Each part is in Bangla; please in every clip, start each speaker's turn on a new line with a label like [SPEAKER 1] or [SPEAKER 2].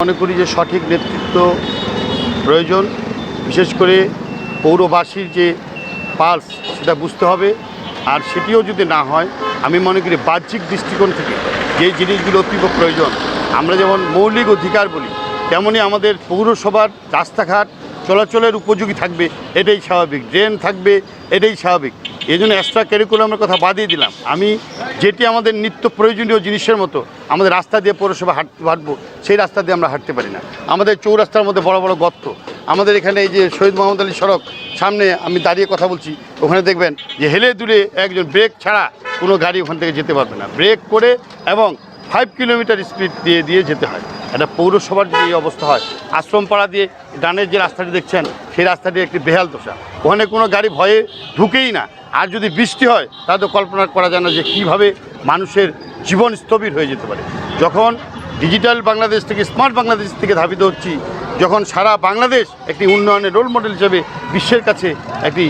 [SPEAKER 1] মনে করি যে সঠিক নেতৃত্ব প্রয়োজন, বিশেষ করে পৌরবাসীর যে পালস সেটা বুঝতে হবে। আর সেটিও যদি না হয়, আমি মনে করি বাহ্যিক দৃষ্টিকোণ থেকে যে জিনিসগুলো অতীব প্রয়োজন, আমরা যেমন মৌলিক অধিকার বলি, তেমনই আমাদের পৌরসভার রাস্তাঘাট চলাচলের উপযোগী থাকবে, এটাই স্বাভাবিক। ড্রেন থাকবে, এটাই স্বাভাবিক। এই জন্য এক্সট্রা ক্যারিকুলামের কথা বাদিয়ে দিলাম। আমি যেটি আমাদের নিত্য প্রয়োজনীয় জিনিসের মতো আমাদের রাস্তা দিয়ে পৌরসভা হাঁটবো, সেই রাস্তা দিয়ে আমরা হাঁটতে পারি না। আমাদের চৌরাস্তার মধ্যে বড় বড় গর্ত, আমাদের এখানে এই যে শহীদ মোহাম্মদ আলী সড়ক সামনে আমি দাঁড়িয়ে কথা বলছি, ওখানে দেখবেন যে হেলে দুলে একজন ব্রেক ছাড়া কোনো গাড়ি ওখান থেকে যেতে পারবে না। ব্রেক করে এবং 5 কিলোমিটার স্পিড দিয়ে যেতে হয়। একটা পৌরসভার যদি এই অবস্থা হয়, আশ্রমপাড়া দিয়ে ডানের যে রাস্তাটি দেখছেন সেই রাস্তাটি একটি বেহাল দশা, ওখানে কোনো গাড়ি ভয়ে ঢুকেই না। আর যদি বৃষ্টি হয় তাহলে তো কল্পনা করা যায় না যে কীভাবে মানুষের জীবন স্থবির হয়ে যেতে পারে। যখন ডিজিটাল বাংলাদেশ থেকে স্মার্ট বাংলাদেশ থেকে ধাবিত হচ্ছি, যখন সারা বাংলাদেশ একটি উন্নয়নের রোল মডেল হিসেবে বিশ্বের কাছে একটি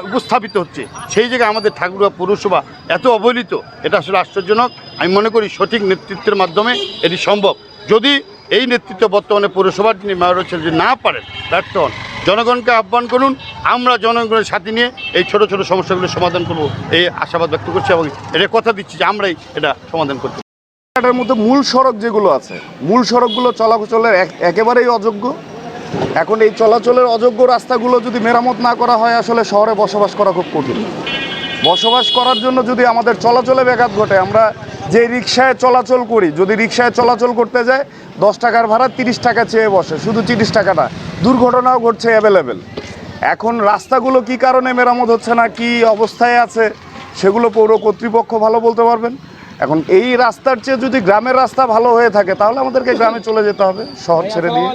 [SPEAKER 1] উপস্থাপিত হচ্ছে, সেই জায়গায় আমাদের ঠাকুরগাঁও পৌরসভা এত অবহেলিত, এটা আসলে আশ্চর্যজনক। আমি মনে করি সঠিক নেতৃত্বের মাধ্যমে এটি সম্ভব। যদি এই নেতৃত্ব বর্তমানে পৌরসভার যিনি মেয়র হচ্ছেন যদি না পারেন, ব্যর্থ হন, জনগণকে আহ্বান করুন, আমরা জনগণের সাথে নিয়ে এই ছোট ছোট সমস্যাগুলো সমাধান করব, এই আশাবাদ ব্যক্ত করছি এবং এটা কথা দিচ্ছি যে আমরাই এটা সমাধান করতে।
[SPEAKER 2] এটার মধ্যে মূল সড়ক যেগুলো আছে, মূল সড়কগুলো চলাচলের একেবারেই অযোগ্য। এখন এই চলাচলের অযোগ্য রাস্তাগুলো যদি মেরামত না করা হয়, আসলে শহরে বসবাস করা খুব কঠিন। বসবাস করার জন্য যদি আমাদের চলাচলে ব্যাঘাত ঘটে, আমরা যে রিক্সায় চলাচল করি, যদি রিক্সায় চলাচল করতে যায় 10 টাকার ভাড়া 30 টাকা চেয়ে বসে, শুধু 30 টাকাটা, দুর্ঘটনাও ঘটছে অ্যাভেলেবেল। এখন রাস্তাগুলো কি কারণে মেরামত হচ্ছে না, কি অবস্থায় আছে, সেগুলো পৌর কর্তৃপক্ষ ভালো বলতে পারবেন। এখন এই রাস্তার চেয়ে যদি গ্রামের রাস্তা ভালো হয়ে থাকে, তাহলে আমাদেরকে গ্রামে চলে যেতে হবে, শহর ছেড়ে দিয়ে।